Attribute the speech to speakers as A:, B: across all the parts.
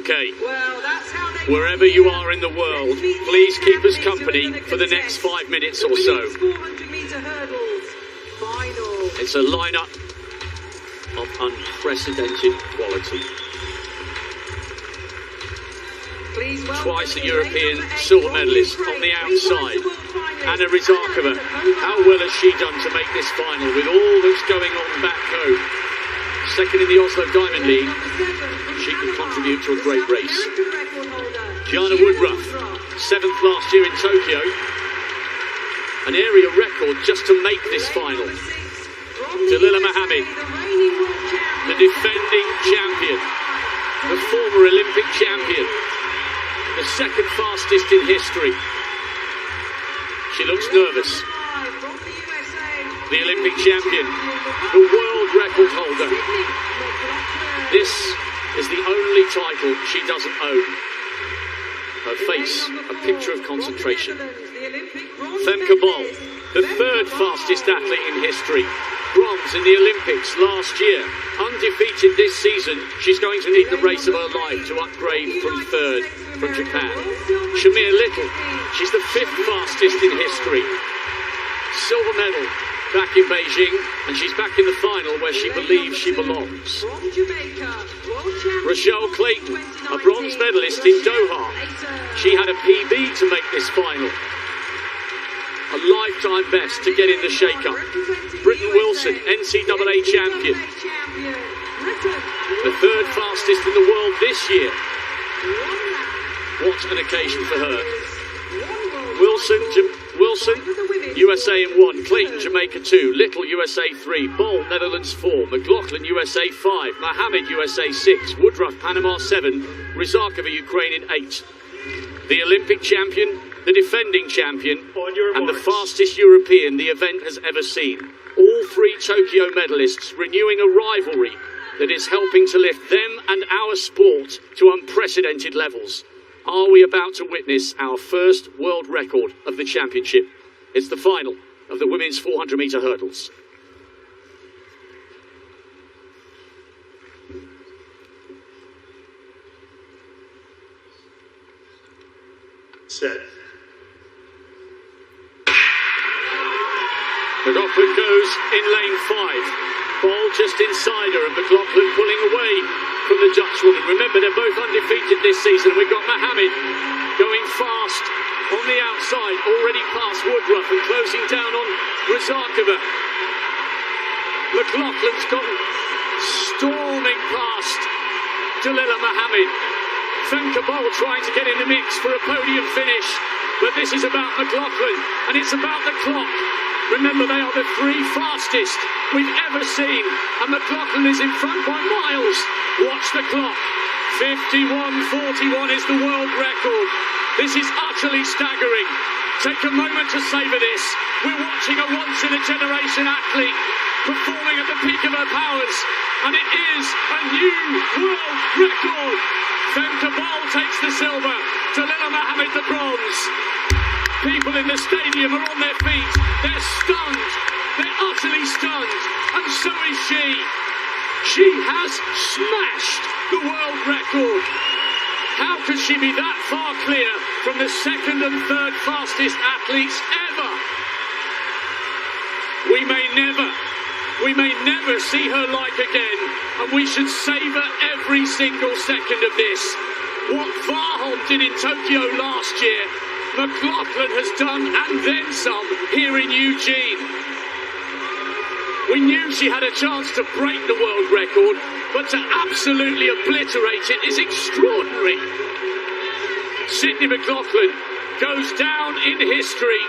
A: Femke, wherever you are in the world, please keep us company for the next 5 minutes or so. It's a lineup of unprecedented quality. Twice a European silver medalist on the outside, Anna Rizakova. How well has she done to make this final with all that's going on back home? Second in the Oslo Diamond League, she can contribute to a great race. Gianna Woodruff, 7th last year in Tokyo. An area record just to make this final. Dalilah Muhammad, the defending champion, the former Olympic champion, the second fastest in history. She looks nervous. The Olympic champion, the world record holder. This is the only title she doesn't own. Her face, a picture of concentration. Femke Bol, the third fastest athlete in history. Bronze in the Olympics last year. Undefeated this season. She's going to need the race of her life to upgrade from third from Japan. Shamir Little, she's the 5th fastest in history. Silver medal back in Beijing, and she's back in the final where she believes she belongs. Rochelle Clayton, a bronze medalist in Doha. She had a PB to make this final. A lifetime best to get in the shake-up. Britton Wilson, NCAA champion. The 3rd fastest in the world this year. What an occasion for her. Wilson, USA in 1. Clayton, Jamaica 2. Little, USA 3. Bol, Netherlands 4. McLaughlin, USA 5. Muhammad, USA 6. Woodruff, Panama 7. Rizakova, Ukraine in 8. The Olympic champion, the defending champion, and the fastest European the event has ever seen. All 3 Tokyo medalists renewing a rivalry that is helping to lift them and our sport to unprecedented levels. Are we about to witness our first world record of the championship? It's the final of the women's 400-meter hurdles.
B: Set.
A: McLaughlin goes in lane 5. Bol just inside her, and McLaughlin pulling away from the Dutchwoman. Remember, they're both undefeated this season. We've got Muhammad going fast on the outside, already past Woodruff and closing down on Rizakova. McLaughlin's gone storming past Dalilah Muhammad. Femke Bol trying to get in the mix for a podium finish, but this is about McLaughlin, and it's about the clock. Remember, they are the 3 fastest we've ever seen, and McLaughlin is in front by miles. Watch the clock. 51:41 is the world record. This is utterly staggering. Take a moment to savour this. We're watching a once-in-a-generation athlete performing at the peak of her powers, and it is a new world record. Femke Bol takes the silver, Dalilah Muhammad the bronze. People in the stadium are on their feet. They're stunned. They're utterly stunned. And so is she. She has smashed the world record. How could she be that far clear from the 2nd and 3rd fastest athletes ever? We may never see her like again, and we should savour every single second of this. What Varholm did in Tokyo last year, McLaughlin has done, and then some, here in Eugene. We knew she had a chance to break the world record, but to absolutely obliterate it is extraordinary. Sydney McLaughlin goes down in history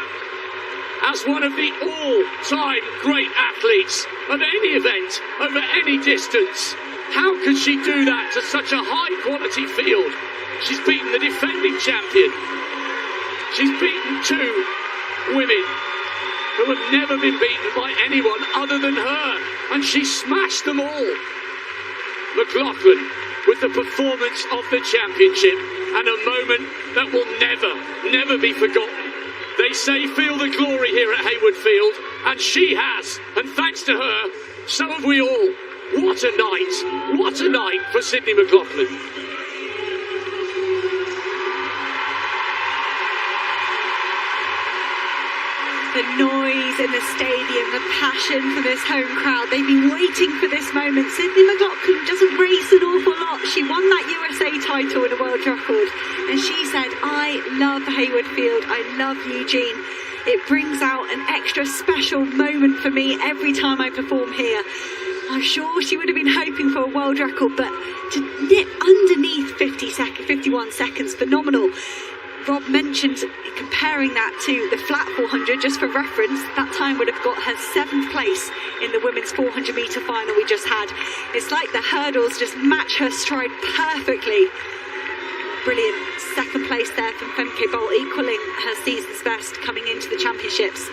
A: as one of the all-time great athletes of any event, over any distance. How could she do that to such a high-quality field? She's beaten the defending champion. She's beaten 2 women who have never been beaten by anyone other than her, and she smashed them all. McLaughlin with the performance of the championship, and a moment that will never be forgotten. They say feel the glory here at Hayward Field, and she has, and thanks to her, so have we all. What a night for Sydney McLaughlin.
C: The noise in the stadium, the passion from this home crowd. They've been waiting for this moment. Sydney McLaughlin doesn't race an awful lot. She won that USA title in a world record. And she said, I love Hayward Field. I love Eugene. It brings out an extra special moment for me every time I perform here. I'm sure she would have been hoping for a world record, but to nip underneath 51 seconds, phenomenal. Rob mentioned comparing that to the flat 400, just for reference, that time would have got her 7th place in the women's 400 metre final we just had. It's like the hurdles just match her stride perfectly. Brilliant. 2nd place there from Femke Bol, equaling her season's best coming into the championships.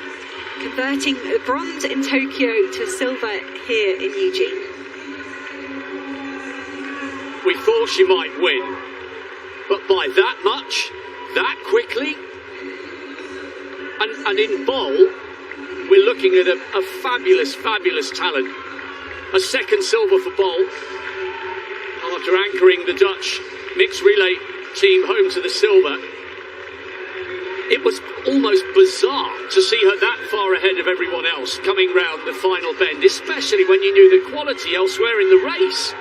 C: Converting the bronze in Tokyo to silver here in Eugene.
A: We thought she might win, but by that much, that quickly? And in Bol, we're looking at a fabulous, fabulous talent. A 2nd silver for Bol, after anchoring the Dutch mixed relay team home to the silver. It was almost bizarre to see her that far ahead of everyone else coming round the final bend, especially when you knew the quality elsewhere in the race.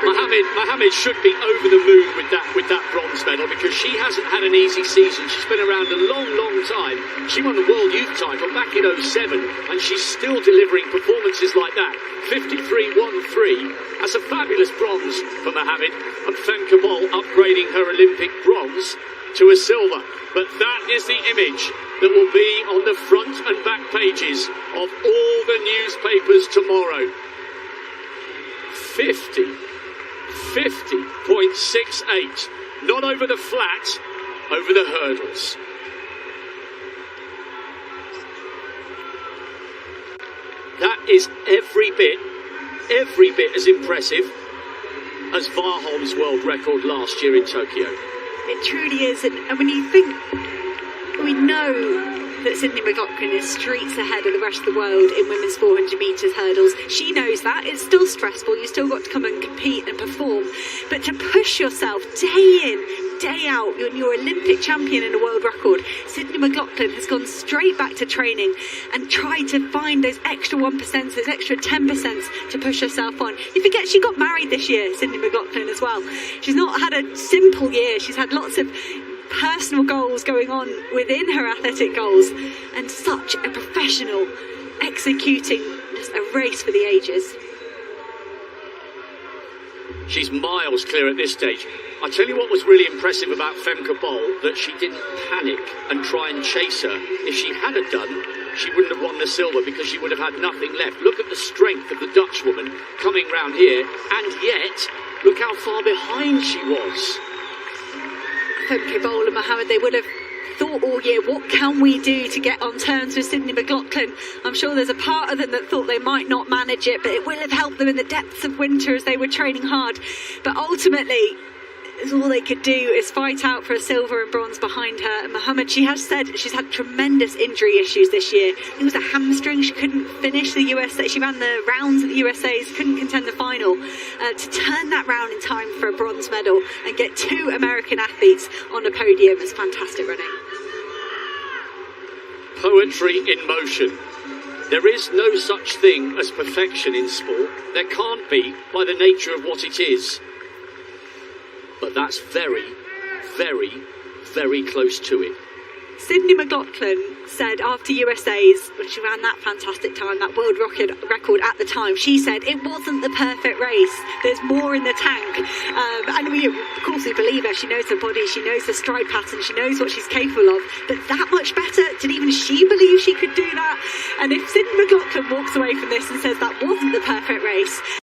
A: Muhammad should be over the moon with that bronze medal, because she hasn't had an easy season. She's been around a long, long time. She won the World Youth title back in 2007, and she's still delivering performances like that. 53.13. That's a fabulous bronze for Muhammad, and Femke Bol upgrading her Olympic bronze to a silver. But that is the image that will be on the front and back pages of all the newspapers tomorrow. 50.68. Not over the flat, over the hurdles. That is every bit as impressive as Varholm's world record last year in Tokyo.
C: It truly is, and when you think, we know that Sydney McLaughlin is streets ahead of the rest of the world in women's 400 metres hurdles. She knows that. It's still stressful. You still got to come and compete and perform. But to push yourself day in, day out, you're Olympic champion in a world record. Sydney McLaughlin has gone straight back to training and tried to find those extra 1%, those extra 10% to push herself on. You forget she got married this year, Sydney McLaughlin, as well. She's not had a simple year. She's had lots of personal goals going on within her athletic goals, and such a professional executing just a race for the ages.
A: She's miles clear at this stage. I tell you what was really impressive about Femke Bol, that she didn't panic and try and chase her. If she had done, she wouldn't have won the silver, because she would have had nothing left. Look at the strength of the Dutch woman coming round here, and yet look how far behind she was.
C: Femke Bol and Muhammad, they would have thought all year, what can we do to get on terms with Sydney McLaughlin? I'm sure there's a part of them that thought they might not manage it, but it will have helped them in the depths of winter as they were training hard. But ultimately, all they could do is fight out for a silver and bronze behind her. And Muhammad, she has said she's had tremendous injury issues this year. It was a hamstring. She couldn't finish the USA. She ran the rounds at the USA's, couldn't contend the final. To turn that round in time for a bronze medal and get 2 American athletes on the podium is fantastic running.
A: Poetry in motion. There is no such thing as perfection in sport. There can't be, by the nature of what it is. But that's very, very, very close to it.
C: Sydney McLaughlin said after USA's, when she ran that fantastic time, that world record at the time, she said it wasn't the perfect race. There's more in the tank. And we, of course, we believe her. She knows her body. She knows her stride pattern. She knows what she's capable of. But that much better? Did even she believe she could do that? And if Sydney McLaughlin walks away from this and says that wasn't the perfect race,